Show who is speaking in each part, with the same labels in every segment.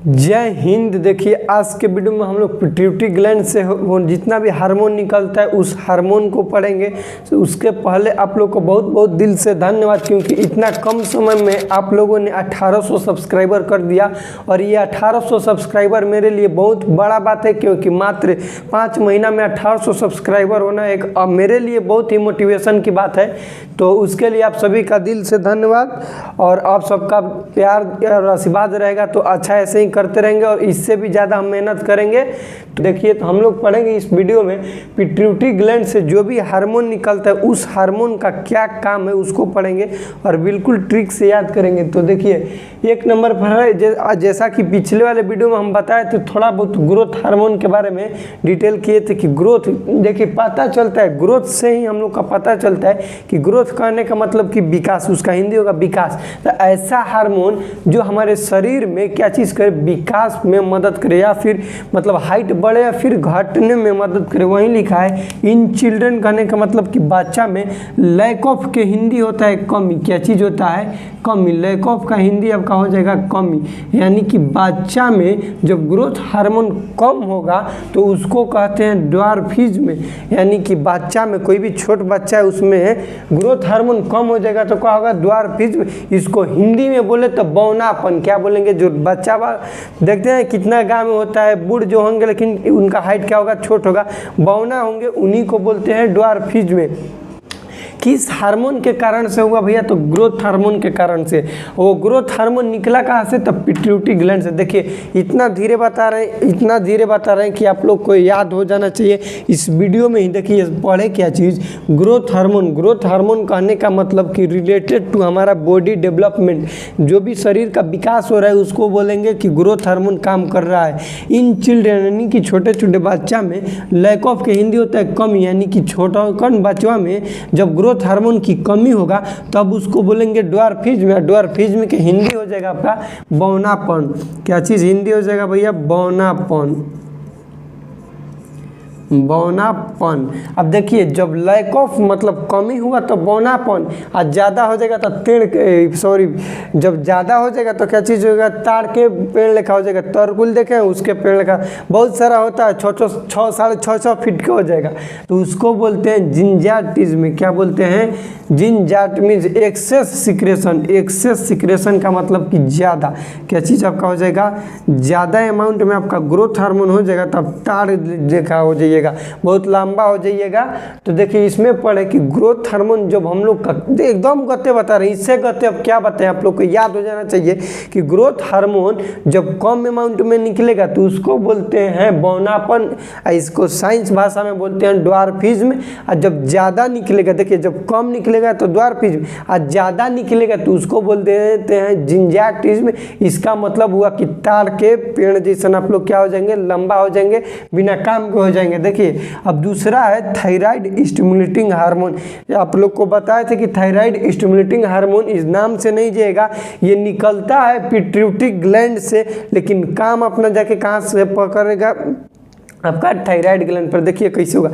Speaker 1: जय हिंद। देखिए आज के वीडियो में हम लोग पिट्यूटरी ग्लैंड से जितना भी हार्मोन निकलता है उस हार्मोन को पढ़ेंगे। तो उसके पहले आप लोग को बहुत बहुत दिल से धन्यवाद, क्योंकि इतना कम समय में आप लोगों ने 1800 सब्सक्राइबर कर दिया। और ये 1800 सब्सक्राइबर मेरे लिए बहुत बड़ा बात है, क्योंकि मात्र 5 महीना में 1800 सब्सक्राइबर होना एक मेरे लिए बहुत ही मोटिवेशन की बात है। तो उसके लिए आप सभी का दिल से धन्यवाद, और आप सबका प्यार और आशीर्वाद रहेगा तो अच्छा ऐसे ही करते रहेंगे और इससे भी ज़्यादा हम मेहनत करेंगे। तो देखिए, तो हम लोग पढ़ेंगे इस वीडियो में पिट्यूटरी ग्लैंड से जो भी हार्मोन निकलता है उस हार्मोन का क्या काम है उसको पढ़ेंगे और बिल्कुल ट्रिक से याद करेंगे। तो देखिए, एक नंबर पर है जैसा कि पिछले वाले वीडियो में हम बताए थे, थोड़ा बहुत ग्रोथ हार्मोन के बारे में डिटेल किए थे कि ग्रोथ, देखिए पता चलता है ग्रोथ से ही हम लोग का पता चलता है कि ग्रोथ करने का मतलब कि विकास, उसका हिंदी होगा विकास। तो ऐसा हार्मोन जो हमारे शरीर में क्या चीज़ करे, विकास में मदद करे, या फिर मतलब हाइट बढ़े या फिर घटने में मदद करे, वहीं लिखा है इन चिल्ड्रन। कहने का मतलब कि बच्चा में लैक ऑफ के हिंदी होता है कमी। क्या चीज़ होता है? कमी। लैक ऑफ का हिंदी आपका हो जाएगा कमी, यानी कि बच्चा में जब ग्रोथ हार्मोन कम होगा तो उसको कहते हैं ड्वार्फिज्म। यानी कि बच्चा में, कोई भी छोट बच्चा है उसमें ग्रोथ हार्मोन कम हो जाएगा तो क्या होगा? ड्वार्फिज्म। इसको हिंदी में बोले तो बौनापन। क्या बोलेंगे? जो बच्चा देखते हैं कितना गाँव में होता है, बूढ़ जो होंगे लेकिन उनका हाइट क्या होगा? छोट होगा, बौना होंगे, उन्हीं को बोलते हैं ड्वार्फिज्म। किस हार्मोन के कारण से हुआ भैया? तो ग्रोथ हार्मोन के कारण से। वो ग्रोथ हार्मोन निकला कहाँ से? तब पिट्यूटरी ग्लैंड से। देखिए इतना धीरे बता रहे हैं कि आप लोग को याद हो जाना चाहिए इस वीडियो में ही। देखिए पढ़े क्या चीज़, ग्रोथ हार्मोन। ग्रोथ हार्मोन कहने का मतलब कि रिलेटेड टू हमारा बॉडी डेवलपमेंट, जो भी शरीर का विकास हो रहा है उसको बोलेंगे कि ग्रोथ हार्मोन काम कर रहा है। इन चिल्ड्रन यानी कि छोटे छोटे बच्चा में लैक ऑफ के हिंदी होता है कमी, यानी कि छोटा कौन बच्चा में जब ग्रोथ हार्मोन की कमी होगा तब उसको बोलेंगे ड्वार्फिज्म। ड्वार्फिज्म के हिंदी हो जाएगा आपका बौनापन। क्या चीज हिंदी हो जाएगा भैया? बौनापन। बौनापन। अब देखिए, जब लैक ऑफ मतलब कमी हुआ तो बौनापन, और ज़्यादा हो जाएगा तो जब ज़्यादा हो जाएगा तो क्या चीज़ होगा? ताड़ के पेड़ लेखा हो जाएगा। तरकुल देखें उसके पेड़ लेखा बहुत सारा होता है, 6 साढ़े 6 फीट का हो जाएगा, तो उसको बोलते हैं जिंजाटिज्म। क्या बोलते हैं? जिंजाट means excess secretion. Excess secretion का मतलब कि ज़्यादा। क्या चीज़ आपका हो जाएगा? ज़्यादा अमाउंट में आपका ग्रोथ हार्मोन हो जाएगा तब ताड़ देखा हो जाइए, बहुत लंबा हो जाइएगा। तो देखिए इसमें पढ़े कि ग्रोथ हार्मोन जब हम लोग का एकदम गते बता रहे हैं, इससे गते अब क्या बताएं, आप लोग को याद हो जाना चाहिए कि ग्रोथ हार्मोन जब कम अमाउंट में निकलेगा तो उसको बोलते हैं बौनापन, इसको साइंस भाषा में बोलते हैं ड्वार्फिज्म। और जब ज़्यादा निकलेगा, देखिए जब कम निकलेगा तो ड्वार्फिज्म, और ज़्यादा निकलेगा तो उसको बोल देते हैं जिंजाटिज्म। इसका मतलब हुआ कि ताड़ के पेड़ जैसा आप लोग क्या हो जाएंगे? लंबा हो जाएंगे, बिना काम के हो जाएंगे। देखिए अब दूसरा है थायराइड स्टिमुलेटिंग हार्मोन। आप लोग को बताए थे कि थायराइड स्टिमुलेटिंग हार्मोन इस नाम से नहीं जाएगा, ये निकलता है पिट्यूटरी ग्लैंड से, लेकिन काम अपना जाके कहाँ से पकड़ेगा? आपका थायराइड ग्लैंड पर। देखिए कैसे होगा।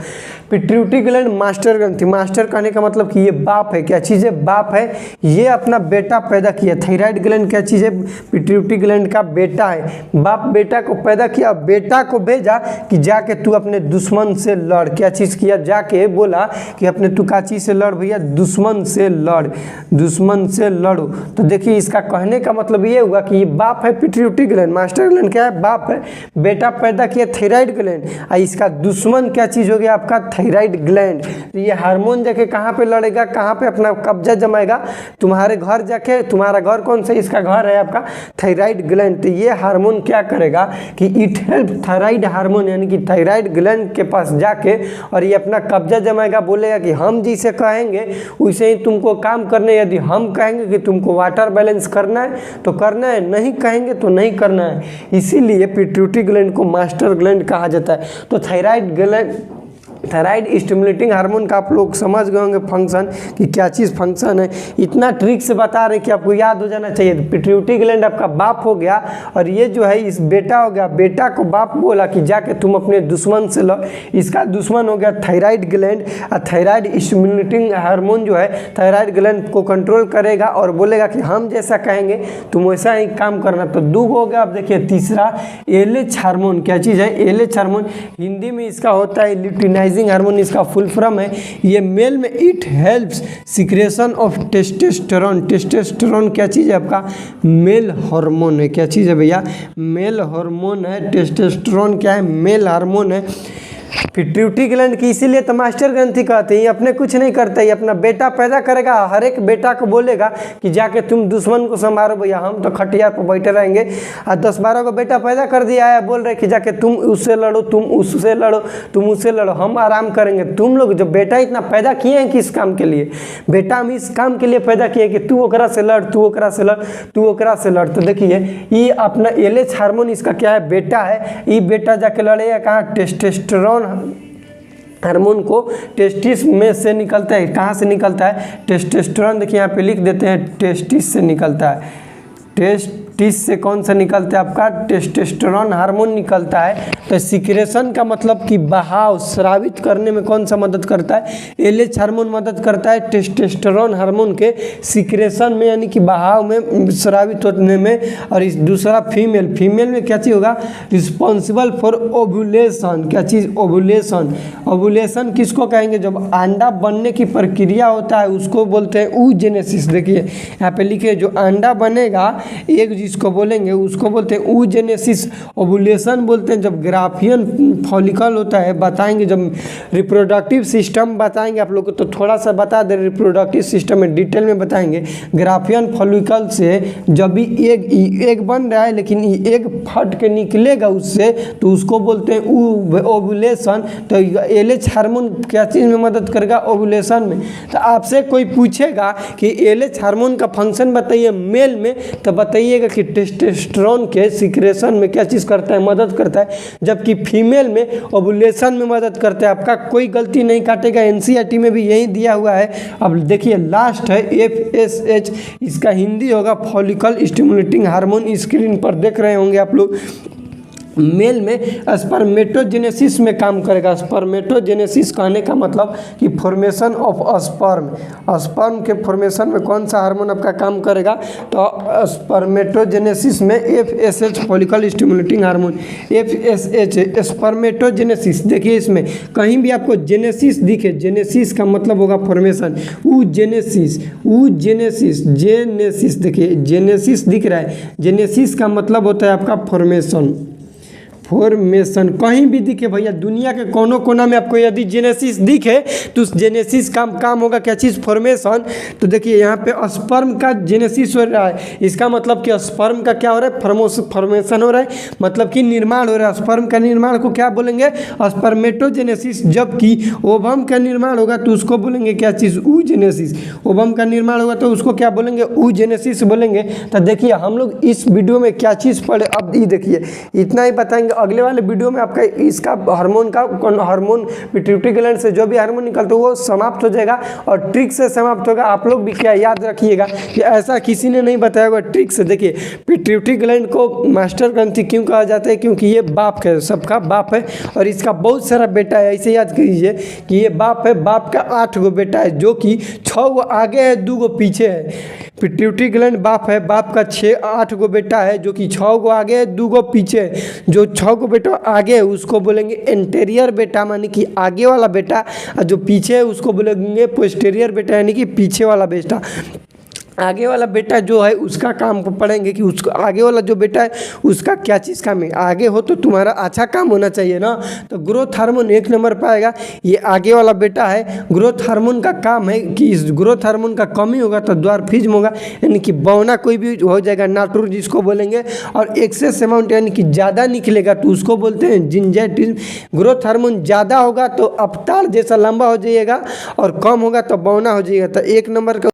Speaker 1: पिट्यूटरी ग्लैंड मास्टर ग्रंथि। मास्टर कहने का मतलब कि ये बाप है। क्या चीज़ है? बाप है। ये अपना बेटा पैदा किया। थायराइड ग्लैंड क्या चीज़ है? पिट्यूटरी ग्लैंड का बेटा है। बाप बेटा को पैदा किया, बेटा को भेजा कि जाके तू अपने दुश्मन से लड़। क्या चीज़ किया? जाके बोला कि अपने तू का चीज़ से लड़ भैया? दुश्मन से लड़, दुश्मन से लड़ो। तो देखिए इसका कहने का मतलब ये हुआ कि ये बाप है पिट्यूटरी ग्लैंड। मास्टर ग्लैंड क्या है? बाप है। बेटा पैदा किया थायराइड ग्लैंड, इसका दुश्मन क्या चीज हो गया? आपका थायराइड ग्लैंड। तो ये हार्मोन जाके कहाँ पे लड़ेगा? कहाँ पे अपना कब्जा जमाएगा? तुम्हारे घर जाके। तुम्हारा घर कौन सा? इसका घर है आपका थायराइड ग्लैंड। तो ये हार्मोन क्या करेगा कि इट हेल्प थायराइड हार्मोन, यानी कि थायराइड ग्लैंड के पास जाके और ये अपना कब्जा जमाएगा। बोलेगा कि हम जैसे कहेंगे वैसे ही तुमको काम करने, यदि हम कहेंगे कि तुमको वाटर बैलेंस करना है तो करना है, नहीं कहेंगे तो नहीं करना है। इसीलिए पिट्यूटरी ग्लैंड को मास्टर ग्लैंड कहा जाता है। तो thyroid gland thyroid stimulating hormone का आप लोग समझ गए होंगे फंक्शन कि क्या चीज़ फंक्शन है। इतना ट्रिक से बता रहे कि आपको याद हो जाना चाहिए। पिट्यूटरी ग्लैंड आपका बाप हो गया और ये जो है इस बेटा हो गया। बेटा को बाप बोला कि जाके तुम अपने दुश्मन से लो। इसका दुश्मन हो गया थायराइड ग्लैंड। और थायराइड स्टिमुलेटिंग हार्मोन जो है थायराइड ग्लैंड को कंट्रोल करेगा और बोलेगा कि हम जैसा कहेंगे तुम वैसा ही काम करना। तो दो हो गया। अब देखिए तीसरा एलएच हार्मोन। क्या चीज़ है? LH hormone. हिंदी में इसका होता है ल्यूटिनाइजिंग हार्मोन, इसका फुल फॉर्म है। ये मेल में it helps secretion of testosterone. Testosterone क्या चीज़ है? आपका मेल हार्मोन है। क्या चीज़ है भैया? मेल हार्मोन है। टेस्टोस्टेरोन क्या है? मेल हार्मोन है। पिट्यूटरी ग्लैंड की इसीलिए तो मास्टर ग्रंथि कहते हैं। ये अपने कुछ नहीं करता, ये अपना बेटा पैदा करेगा। हर एक बेटा को बोलेगा कि जाके तुम दुश्मन को संभालो भैया, हम तो खटिया पर बैठे रहेंगे। और 10-12 को बेटा पैदा कर दिया है, बोल रहे कि जाके तुम उससे लड़ो, तुम उससे लड़ो, तुम उससे लड़ो, हम आराम करेंगे। तुम लोग जो बेटा इतना पैदा किए हैं किस काम के लिए? बेटा हम इस काम के लिए पैदा किए कि तू ओकरा से लड़, तू ओकरा से लड़, तू ओकरा से लड़। तो देखिए ये अपना एलएच हार्मोन इसका क्या है? बेटा है। ये बेटा जाके लड़ेगा कहाँ? टेस्टोस्टेरोन हार्मोन को टेस्टिस में से निकलता है। कहाँ से निकलता है? टेस्टोस्टेरोन देखिए यहाँ पे लिख देते हैं, टेस्टिस से निकलता है। टेस्टिस से कौन सा निकलता है? आपका टेस्टोस्टेरोन हार्मोन निकलता है। तो सिक्रेशन का मतलब कि बहाव, स्रावित करने में कौन सा मदद करता है? एलएच हार्मोन मदद करता है टेस्टोस्टेरोन हार्मोन के सिक्रेशन में, यानी कि बहाव में, स्रावित होने में। और इस दूसरा फीमेल। फीमेल में क्या चीज़ होगा? Responsible for ovulation. क्या चीज़? ओव्यूलेशन। ओव्यूलेशन किसको कहेंगे? जब अंडा बनने की प्रक्रिया होता है उसको बोलते हैं oogenesis। देखिए यहाँ पे लिखे जो अंडा बनेगा एक जिसको बोलेंगे उसको बोलते हैं oogenesis। ओव्यूलेशन बोलते हैं जब ग्राफियन फॉलिकल होता है। बताएंगे जब रिप्रोडक्टिव सिस्टम बताएंगे आप लोग को, तो थोड़ा सा बता दें रिप्रोडक्टिव सिस्टम में डिटेल में बताएंगे। ग्राफियन फॉलिकल से जब भी एग बन रहा है लेकिन एग फट के निकलेगा उससे, तो उसको बोलते हैं ओव्यूलेशन। तो एलएच हार्मोन क्या चीज़ में मदद करेगा? ओव्यूलेशन में। तो आपसे कोई पूछेगा कि एलएच हार्मोन का फंक्शन बताइए मेल में, तो बताइएगा कि टेस्टोस्टेरोन के सिक्रेशन में क्या चीज़ करता है? मदद करता है। जबकि फीमेल में ओव्यूलेशन में मदद करता है। आपका कोई गलती नहीं काटेगा, एनसीईआरटी में भी यही दिया हुआ है। अब देखिए लास्ट है एफएसएच। इसका हिंदी होगा फॉलिकल स्टिमुलेटिंग हार्मोन। स्क्रीन पर देख रहे होंगे आप लोग। मेल में स्पर्मेटोजेनेसिस में काम करेगा। स्पर्मेटोजेनेसिस कहने का मतलब कि फॉर्मेशन ऑफ स्पर्म। स्पर्म के फॉर्मेशन में कौन सा हार्मोन आपका काम करेगा? तो स्पर्मेटोजेनेसिस में FSH follicle stimulating hormone. FSH spermatogenesis. देखिए इसमें कहीं भी आपको जेनेसिस दिखे, जेनेसिस का मतलब होगा फॉर्मेशन। oogenesis, oogenesis, genesis. देखिए जेनेसिस दिख रहा है, जेनेसिस का मतलब होता है आपका फॉर्मेशन। फॉर्मेशन कहीं भी दिखे भैया, दुनिया के कोनों कोना में आपको यदि जेनेसिस दिखे तो उस जेनेसिस का काम होगा क्या चीज़? फॉर्मेशन। तो देखिए यहाँ पे स्पर्म का जेनेसिस हो रहा है। इसका मतलब कि स्पर्म का क्या हो रहा है? फॉर्मेशन हो रहा है, मतलब कि निर्माण हो रहा है। स्पर्म का निर्माण को क्या बोलेंगे? स्पर्मेटोजेनेसिस। जबकि ओवम का निर्माण होगा तो उसको बोलेंगे क्या चीज़? oogenesis। ओवम का निर्माण होगा तो उसको क्या बोलेंगे? oogenesis बोलेंगे। तो देखिए हम लोग इस वीडियो में क्या चीज़ पढ़े, अब ये देखिए इतना ही बताएंगे। अगले वाले वीडियो में आपका इसका हार्मोन का हार्मोन पिट्यूटरी ग्लैंड से जो भी हार्मोन निकलता है वो समाप्त हो जाएगा और ट्रिक से समाप्त होगा। आप लोग भी क्या याद रखिएगा कि ऐसा किसी ने नहीं बताया होगा ट्रिक से। देखिए पिट्यूटरी ग्लैंड को मास्टर ग्रंथि क्यों कहा जाता है? क्योंकि ये बाप है, सबका बाप है और इसका बहुत सारा बेटा है। ऐसे याद कीजिए कि ये बाप है, बाप का 8 गो बेटा है, जो कि 6 गो आगे है, 2 गो पीछे है। पिट्यूटरी ग्लैंड बाप है, बाप का 8 गो बेटा है, जो कि 6 गो आगे है, 2 गो पीछे है। जो 6 को बेटा आगे है उसको बोलेंगे एंटेरियर बेटा, मानी कि आगे वाला बेटा। और जो पीछे है उसको बोलेंगे पोस्टेरियर बेटा, यानी कि पीछे वाला बेटा। आगे वाला बेटा जो है उसका काम को पढ़ेंगे कि उसको आगे वाला जो बेटा है उसका क्या चीज़ काम है। आगे हो तो तुम्हारा अच्छा काम होना चाहिए ना। तो ग्रोथ हार्मोन 1 नंबर पाएगा। ये आगे वाला बेटा है। ग्रोथ हार्मोन का काम है कि इस ग्रोथ हार्मोन का कमी होगा तो द्वारफिज्म होगा, यानी कि बौना कोई भी हो जाएगा, नाटुर जिसको बोलेंगे। और एक्सेस अमाउंट यानी कि ज़्यादा निकलेगा तो उसको बोलते हैं जिंजाइटिज्म। ग्रोथ हार्मोन ज़्यादा होगा तो अवतार जैसा लंबा हो जाइएगा और कम होगा तो बौना हो जाइएगा। तो 1 नंबर का